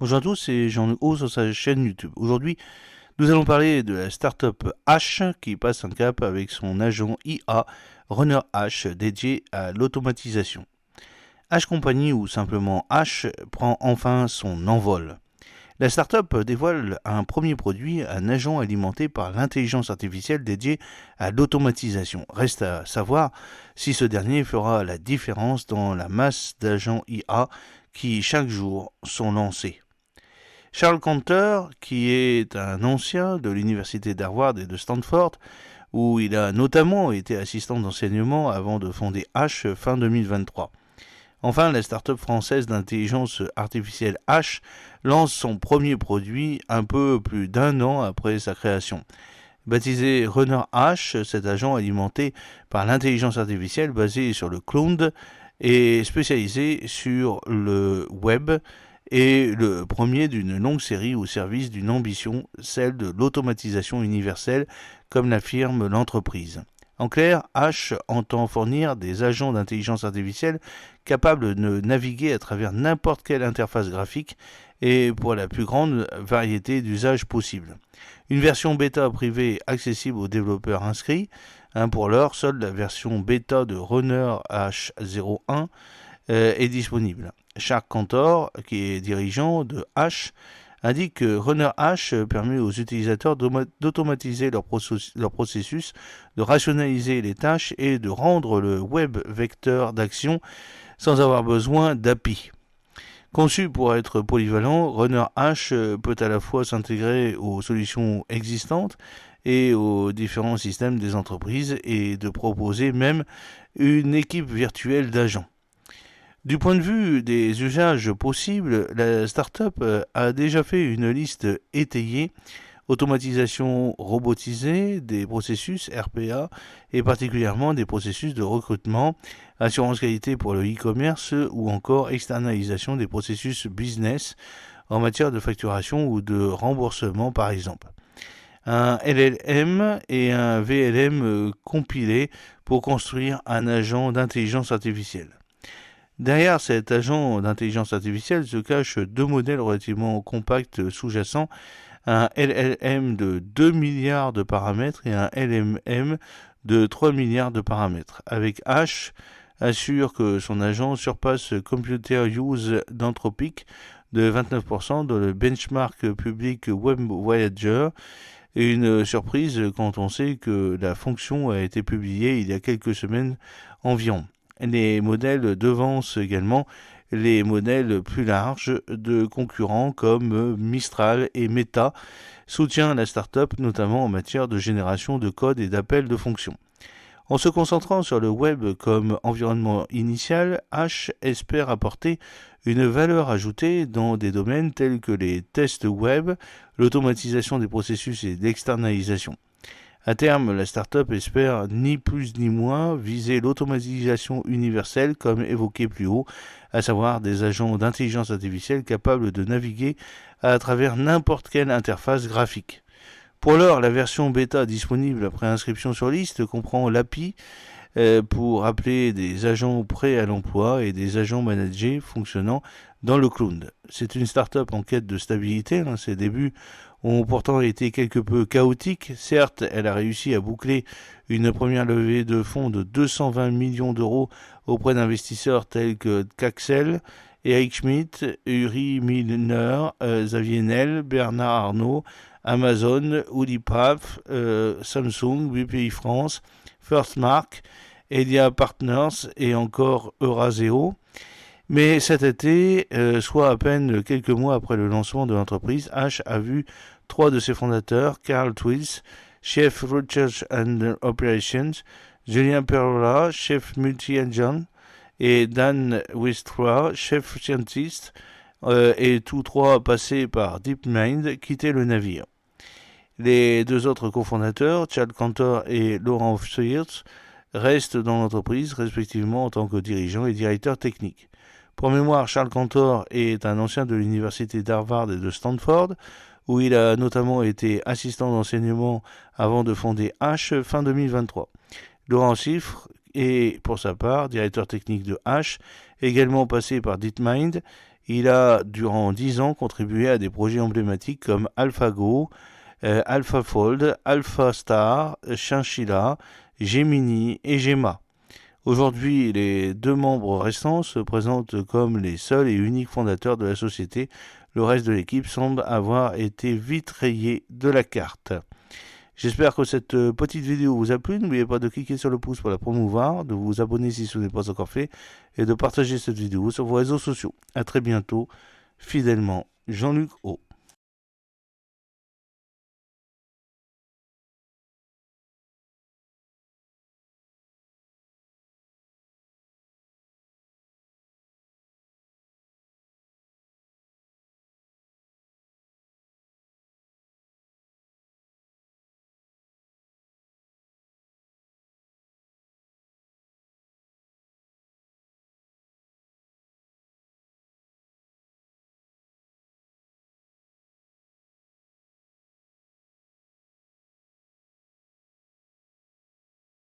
Bonjour à tous, c'est Jean Haut sur sa chaîne YouTube. Aujourd'hui, nous allons parler de la startup H qui passe un cap avec son agent IA Runner H dédié à l'automatisation. H Company ou simplement H prend enfin son envol. La startup dévoile un premier produit, un agent alimenté par l'intelligence artificielle dédié à l'automatisation. Reste à savoir si ce dernier fera la différence dans la masse d'agents IA qui chaque jour sont lancés. Charles Cantor, qui est un ancien de l'université d'Harvard et de Stanford, où il a notamment été assistant d'enseignement avant de fonder H fin 2023. Enfin, la start-up française d'intelligence artificielle H lance son premier produit un peu plus d'un an après sa création. Baptisé Runner H, cet agent alimenté par l'intelligence artificielle basé sur le cloud est spécialisé sur le web et le premier d'une longue série au service d'une ambition, celle de l'automatisation universelle, comme l'affirme l'entreprise. En clair, H entend fournir des agents d'intelligence artificielle capables de naviguer à travers n'importe quelle interface graphique et pour la plus grande variété d'usages possibles. Une version bêta privée accessible aux développeurs inscrits. Pour l'heure, seule la version bêta de Runner H01 est disponible. Charles Cantor, qui est dirigeant de H, indique que Runner H permet aux utilisateurs d'automatiser leur processus, de rationaliser les tâches et de rendre le web vecteur d'action sans avoir besoin d'API. Conçu pour être polyvalent, Runner H peut à la fois s'intégrer aux solutions existantes et aux différents systèmes des entreprises et de proposer même une équipe virtuelle d'agents. Du point de vue des usages possibles, la startup a déjà fait une liste étayée, automatisation robotisée des processus RPA et particulièrement des processus de recrutement, assurance qualité pour le e-commerce ou encore externalisation des processus business en matière de facturation ou de remboursement par exemple. Un LLM et un VLM compilés pour construire un agent d'intelligence artificielle. Derrière cet agent d'intelligence artificielle se cachent deux modèles relativement compacts sous-jacents, un LLM de 2 milliards de paramètres et un LMM de 3 milliards de paramètres. Avec H, assure que son agent surpasse Computer Use d'Anthropic de 29% dans le benchmark public Web Voyager. Et une surprise quand on sait que la fonction a été publiée il y a quelques semaines environ. Les modèles devancent également les modèles plus larges de concurrents comme Mistral et Meta, soutient la startup notamment en matière de génération de code et d'appel de fonctions. En se concentrant sur le web comme environnement initial, H espère apporter une valeur ajoutée dans des domaines tels que les tests web, l'automatisation des processus et l'externalisation. À terme, la startup espère ni plus ni moins viser l'automatisation universelle comme évoqué plus haut, à savoir des agents d'intelligence artificielle capables de naviguer à travers n'importe quelle interface graphique. Pour l'heure, la version bêta disponible après inscription sur liste comprend l'API pour appeler des agents prêts à l'emploi et des agents managés fonctionnant dans le cloud. C'est une startup en quête de stabilité. Ses débuts ont pourtant été quelque peu chaotiques. Certes, elle a réussi à boucler une première levée de fonds de 220 millions d'euros auprès d'investisseurs tels que Caxel, Eric Schmidt, Uri Milner, Xavier Nel, Bernard Arnault, Amazon, Udipaf, Samsung, BPI France, First Mark, Elia Partners et encore Euraseo. Mais cet été, soit à peine quelques mois après le lancement de l'entreprise, H a vu trois de ses fondateurs, Carl Twils, chef Research and Operations, Julien Perola, chef multi-engine, et Dan Wistra, chef scientist, et tous trois passés par DeepMind, quitter le navire. Les deux autres cofondateurs, Chad Cantor et Laurent Sears, restent dans l'entreprise, respectivement en tant que dirigeant et directeur technique. Pour mémoire, Charles Cantor est un ancien de l'université d'Harvard et de Stanford, où il a notamment été assistant d'enseignement avant de fonder H fin 2023. Laurent Siffre est, pour sa part, directeur technique de H, également passé par DeepMind. Il a, durant 10 ans, contribué à des projets emblématiques comme AlphaGo, AlphaFold, AlphaStar, Chinchilla, Gemini et Gemma. Aujourd'hui, les deux membres restants se présentent comme les seuls et uniques fondateurs de la société. Le reste de l'équipe semble avoir été vite rayé de la carte. J'espère que cette petite vidéo vous a plu. N'oubliez pas de cliquer sur le pouce pour la promouvoir, de vous abonner si ce n'est pas encore fait et de partager cette vidéo sur vos réseaux sociaux. A très bientôt, fidèlement, Jean-Luc O.